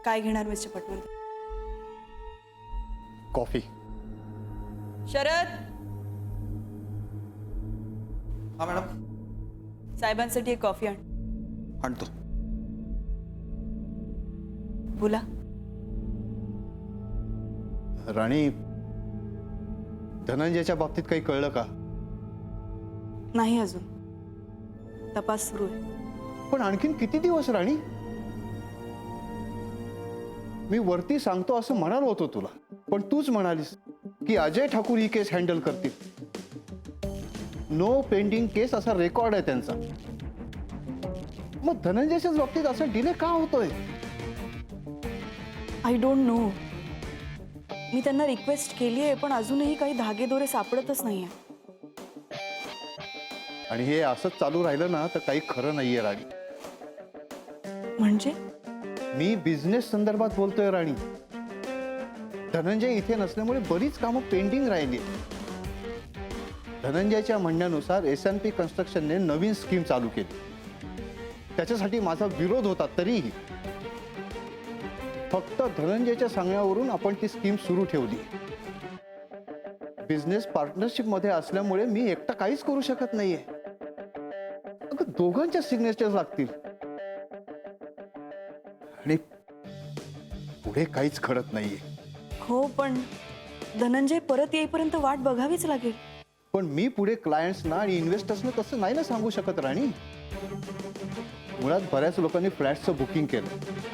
काय घेणार mister Patwardhan? Coffee. Sharad, हाँ मॅडम. साहेबांसाठी एक कॉफी आण. आणतो. बोला. राणी, धनंजयच्या बाबतीत काही कळलं का? नाही अजून, तपास सुरू आहे. पण आणखीन किती दिवस राणी? मी वरती सांगतो असं म्हणालो होतो तुला, पण तूच म्हणालीस की अजय ठाकूर ही केस हँडल करतील. नो पेंडिंग केस असा रेकॉर्ड आहे त्यांचा. मग धनंजयच्याच बाबतीत असा डिले का होतोय? I don't know. मी त्यांना रिक्वेस्ट केली आहे, पण अजूनही काही धागेदोरे सापडतच नाहीये. आणि हे असंच चालू राहिलं ना तर काही खरं नाहीये राणी. म्हणजे मी बिझनेस संदर्भात बोलतोय राणी. धनंजय इथे नसल्यामुळे बरीच कामं पेंडिंग राहिली. धनंजयच्या म्हणण्यानुसार S&P कन्स्ट्रक्शनने नवीन स्कीम चालू केली. त्याच्यासाठी माझा विरोध होता, तरीही फक्त धनंजयच्या सांगण्यावरून आपण ती स्कीम सुरू ठेवली. बिझनेस पार्टनरशिप मध्ये असल्यामुळे मी एकटा काहीच करू शकत नाहीये. अगं दोघांच्या सिग्नेचर लागतील आणि पुढे काहीच घडत नाहीये. हो, पण धनंजय परत येईपर्यंत वाट बघावीच लागेल. पण मी पुढे क्लायंट्सना आणि इन्व्हेस्टर्सना तसं नाही ना सांगू शकत राणी. मुळात बऱ्याच लोकांनी फ्लॅट्सचं बुकिंग केलं.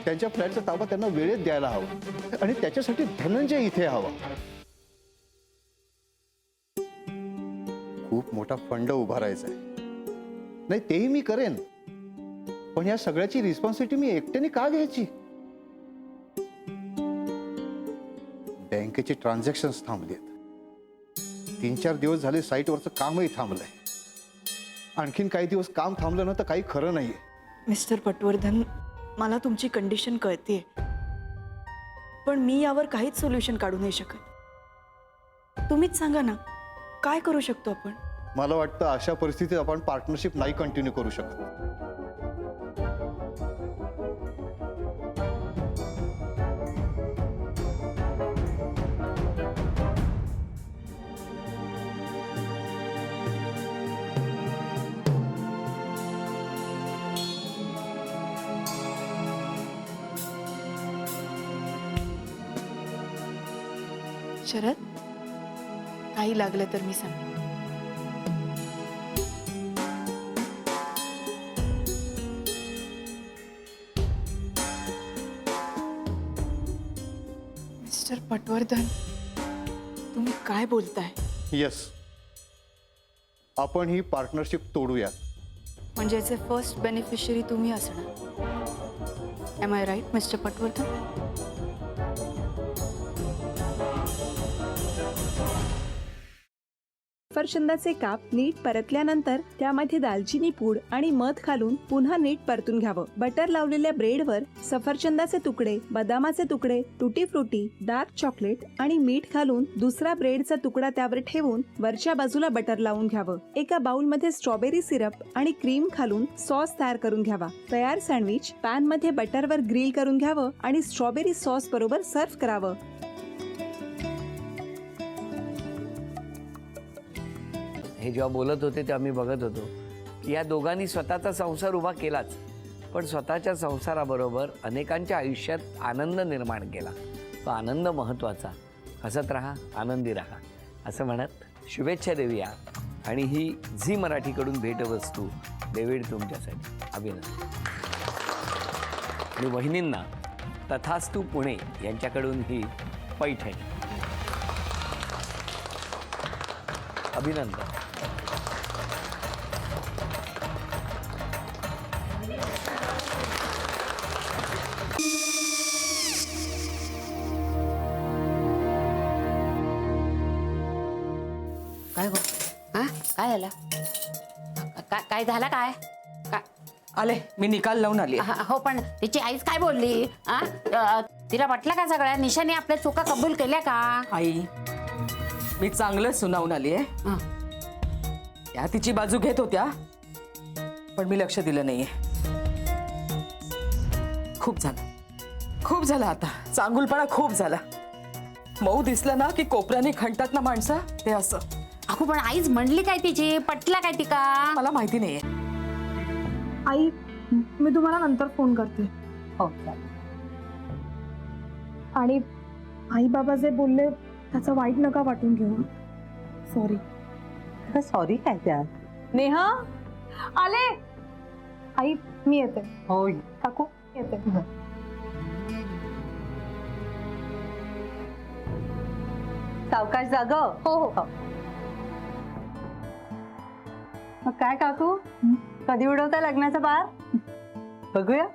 त्यांच्या फ्लॅटचा ताबा त्यांना वेळेत द्यायला हवा आणि त्याच्यासाठी धनंजय इथे हवा. खूप मोठा फंड उभारायचा आहे. नाही तेही मी करेन, पण या सगळ्याची रिस्पॉन्सिबिलिटी मी एकट्याने का घ्यायची? बँकेचे ट्रान्झॅक्शन्स थांबलेत. 3-4 दिवस झाले साईटवरचं कामही थांबलंय. आणखीन काही दिवस काम थांबलं ना तर काही खरं नाहीये. मिस्टर पटवर्धन, मला तुमची कंडिशन कळते, पण मी यावर काहीच सोल्युशन काढू नाही शकत. तुम्हीच सांगा ना, काय करू शकतो आपण? मला वाटतं अशा परिस्थितीत आपण पार्टनरशिप नाही कंटिन्यू करू शकत. शरद, काही लागलं तर मी सांग. मिस्टर पटवर्धन, तुम्ही काय बोलताय? येस, आपण ही पार्टनरशिप तोडूया. म्हणजे याचे फर्स्ट बेनिफिशियरी तुम्ही असणार. Am I right mister Patwardhan? सफरचंदाचे काप नीट परतल्यानंतर त्यामध्ये दालचिनी पूड आणि मध घालून पुन्हा नीट परतून घ्यावं. बटर लावलेल्या ब्रेडवर सफरचंदाचे तुकडे, बदामाचे तुकडे, टुटी फ्रुटी, डार्क चॉकलेट आणि मीठ घालून दुसरा ब्रेडचा तुकडा त्यावर ठेवून वरच्या बाजूला बटर लावून घ्यावं. एका बाउलमध्ये स्ट्रॉबेरी सिरप आणि क्रीम घालून सॉस तयार करून घ्यावा. तयार सँडविच पॅन मध्ये बटरवर ग्रिल करून घ्यावं आणि स्ट्रॉबेरी सॉस बरोबर सर्व्ह करावं. हे जेव्हा बोलत होते तेव्हा मी बघत होतो की या दोघांनी स्वतःचा संसार उभा केलाच, पण स्वतःच्या संसाराबरोबर अनेकांच्या आयुष्यात आनंद निर्माण केला. तो आनंद महत्त्वाचा. हसत राहा, आनंदी राहा असं म्हणत शुभेच्छा देऊया. आणि ही झी मराठीकडून भेटवस्तू डेव्हिड तुमच्यासाठी. अभिनंदन. आणि वहिनींना तथास्तू पुणे यांच्याकडून ही पैठणी. अभिनंदन. काय गो? हा काय झालं? काय झालं? काय आले, मी निकाल लावून आली. हो, पण तिची आईच काय बोलली? तिला वाटलं का सगळ्या निशाने आपल्या चुका कबूल केल्या का? आई, मी चांगलं सुनावून आली आहे. त्या तिची बाजू घेत होत्या, पण मी लक्ष दिलं नाहीये. खूप झालं. खूप झाला आता, चांगुलपणा खूप झाला. मऊ दिसलं ना की कोपऱ्याने खणतात ना माणसं, ते असं. अगो पण आईच म्हणली काय तिची, पटला काय ती का? मला माहिती नाहीये. आई मी तुम्हाला नंतर फोन करते. हो आणि आई बाबा जे बोलले त्याचं वाईट नका वाटून घेऊ. सॉरी. सॉरी काय त्यात? नेहा आले. आई मी येते. होय. काकू येते. सावकाश जाग. हो हो. मग काय काकू, कधी उडवता लग्नाचा बार? बघूया.